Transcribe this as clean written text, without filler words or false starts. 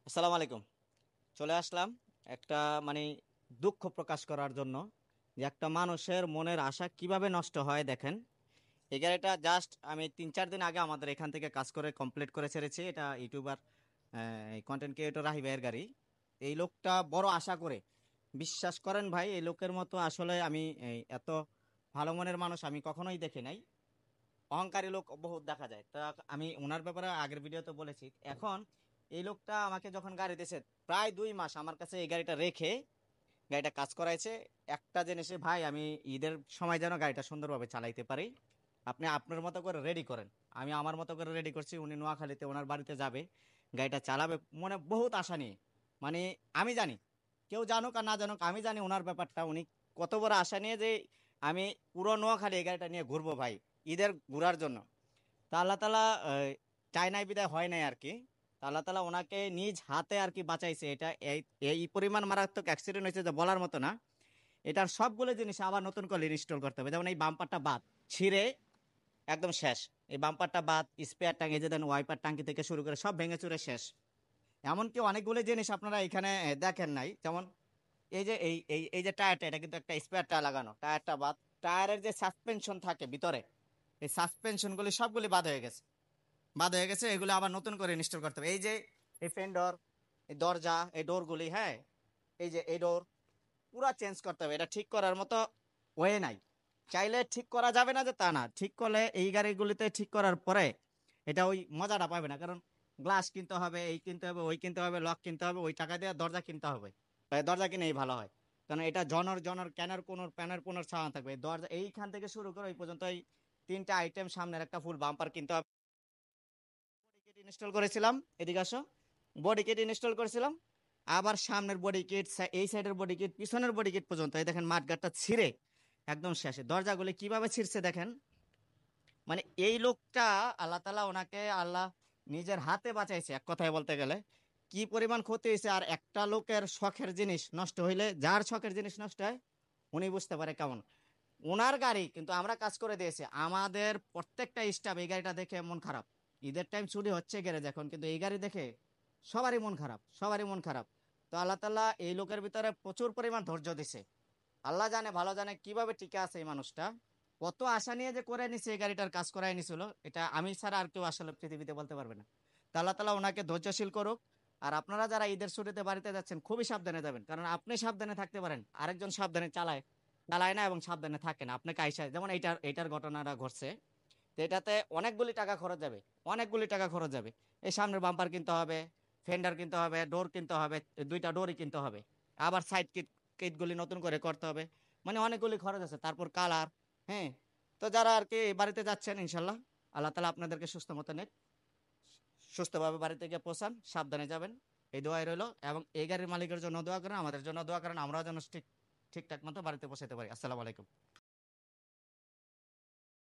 আসসালামু আলাইকুম। চলে আসলাম একটা মানে দুঃখ প্রকাশ করার জন্য যে একটা মানুষের মনের আশা কিভাবে নষ্ট হয় দেখেন। এই গাড়িটা জাস্ট আমি 3-4 দিন আগে আমাদের এখান থেকে কাজ করে কমপ্লিট করে ছেড়েছি। এটা ইউটিউবার কন্টেন্ট ক্রিয়েটর রাহি ভাইয়ের গাড়ি। এই লোকটা বড় আশা করে, বিশ্বাস করেন ভাই, এই লোকের মতো আসলে আমি এত ভালো মনের মানুষ আমি কখনোই দেখি নাই। অহংকারী লোক বহুত দেখা যায়, তা আমি ওনার ব্যাপারে আগের ভিডিওতে বলেছি। এখন এই লোকটা আমাকে যখন গাড়ি দিয়েছে, প্রায় 2 মাস আমার কাছে এই গাড়িটা রেখে গাড়িটা কাজ করাইছে। একটা জিনিসে ভাই, আমি ঈদের সময় যেন গাড়িটা সুন্দরভাবে চালাইতে পারি, আপনি আপনার মতো করে রেডি করেন। আমি আমার মতো করে রেডি করছি। উনি নোয়াখালীতে ওনার বাড়িতে যাবে, গাড়িটা চালাবে মনে বহুত আশা নিয়ে। মানে আমি জানি, কেউ জানুক আর না জানুক, আমি জানি ওনার ব্যাপারটা, উনি কত বড় আশা নিয়ে যে আমি পুরো নোয়াখালী এই গাড়িটা নিয়ে ঘুরবো ভাই, ঈদের ঘোরার জন্য। তা আল্লাহ তালা চায় নাই বিদায় হয় নাই আর কি। তা আল্লাহ তালা ওনাকে নিজ হাতে আর কি বাঁচাইছে। এটা এই এই পরিমাণ মারাত্মক অ্যাক্সিডেন্ট হয়েছে যে বলার মতো না। এটার সবগুলো জিনিস আবার নতুন করে ইনস্টল করতে হবে। যেমন এই বাম্পারটা বাদ, ছিঁড়ে একদম শেষ। এই বাম্পারটা বাদ, স্পেয়ার টাঙ্কি যে দেন, ওয়াইপার টাঙ্কি থেকে শুরু করে সব ভেঙে চুরে শেষ। এমনকি অনেকগুলো জিনিস আপনারা এখানে দেখেন নাই। যেমন এই যে এই এই এই যে টায়ারটা, এটা কিন্তু একটা স্পেয়ার টায়ার লাগানো, টায়ারটা বাদ। টায়ারের যে সাসপেনশন থাকে ভিতরে, এই সাসপেনশনগুলি সবগুলি বাদ হয়ে গেছে। এগুলো আবার নতুন করে ইনস্টল করতে হবে। এই যে এই ফেন্ডর, এই দরজা, এই ডোরগুলি, হ্যাঁ, এই যে এই ডোর পুরা চেঞ্জ করতে হবে। এটা ঠিক করার মতো ওয়ে নাই। চাইলে ঠিক করা যাবে না যে তা না, ঠিক করলে এই গাড়িগুলিতে ঠিক করার পরে এটা ওই মজাটা পাবে না। কারণ গ্লাস কিনতে হবে, এই কিনতে হবে, ওই কিনতে হবে, লক কিনতে হবে, ওই টাকা দিয়ে দরজা কিনতে হবে। তাই দরজা কিনেই ভালো হয়। কারণ এটা জনর জনর ক্যানার কোনর প্যানার কোনর ছাড়ানো থাকবে। এই দরজা এইখান থেকে শুরু করে ওই পর্যন্ত এই 3টা আইটেম, সামনের একটা ফুল বাম্পার কিনতে হবে। বডি কিট ইনস্টল করেছিলাম, এদিকে আসো, বডি কিট ইনস্টল করেছিলাম। আবার সামনের বডি কিট, এই সাইডের বডি কিট, পিছনের বডি কিট পর্যন্ত এই দেখেন মাঠগাটটা ছিঁড়ে একদম শেষে। দরজাগুলি কিভাবে ছিঁড়ছে দেখেন। মানে এই লোকটা, আল্লাহ তালা ওনাকে আল্লাহ নিজের হাতে বাঁচাইছে এক কথায় বলতে গেলে। কি পরিমাণ ক্ষতি হয়েছে। আর একটা লোকের শখের জিনিস নষ্ট হইলে, যার শখের জিনিস নষ্ট হয় উনি বুঝতে পারে কেমন। ওনার গাড়ি কিন্তু আমরা কাজ করে দিয়েছি। আমাদের প্রত্যেকটা স্টাফ এই গাড়িটা দেখে মন খারাপ। ঈদের টাইম ছুটি হচ্ছে গ্যারেজ এখন, কিন্তু এই গাড়ি দেখে সবারই মন খারাপ, সবারই মন খারাপ। তো আল্লাহ তাল্লাহ এই লোকের ভিতরে প্রচুর পরিমাণ ধৈর্য দিছে। আল্লাহ জানে, ভালো জানে কিভাবে টিকে আছে এই মানুষটা। কত আশা নিয়ে যে করে নিছে, এই গাড়িটার কাজ করাই নিছিল, এটা আমি ছাড়া আর কেউ আসলে পৃথিবীতে বলতে পারবে না। তা আল্লাহ তালা ওনাকে ধৈর্যশীল করুক। আর আপনারা যারা ঈদের ছুটিতে বাড়িতে যাচ্ছেন, খুবই সাবধানে যাবেন। কারণ আপনি সাবধানে থাকতে পারেন, আরেকজন সাবধানে চালায় চালায় না এবং সাবধানে থাকে না। আপনাকে আইসা, যেমন এইটার এইটার ঘটনাটা ঘটছে, তো এটাতে অনেকগুলি টাকা খরচ যাবে, অনেকগুলি টাকা খরচ যাবে। এই সামনের বাম্পার কিনতে হবে, ফেন্ডার কিনতে হবে, ডোর কিনতে হবে, 2টা ডোরই কিনতে হবে। আবার সাইড কিট কিটগুলি নতুন করে করতে হবে। মানে অনেকগুলি খরচ আছে, তারপর কালার। হ্যাঁ। তো যারা আর কি বাড়িতে যাচ্ছেন, ইনশাল্লাহ আল্লাহ তালা আপনাদেরকে সুস্থ মতো নেন, সুস্থভাবে বাড়িতে গিয়ে পৌঁছান, সাবধানে যাবেন। এই দোয়াই রইলো। এবং এই গাড়ির মালিকের জন্য দোয়া করেন, আমাদের জন্য দোয়া করেন, আমরাও যেন ঠিকঠাক মতো বাড়িতে পৌঁছাতে পারি। আসসালামু আলাইকুম।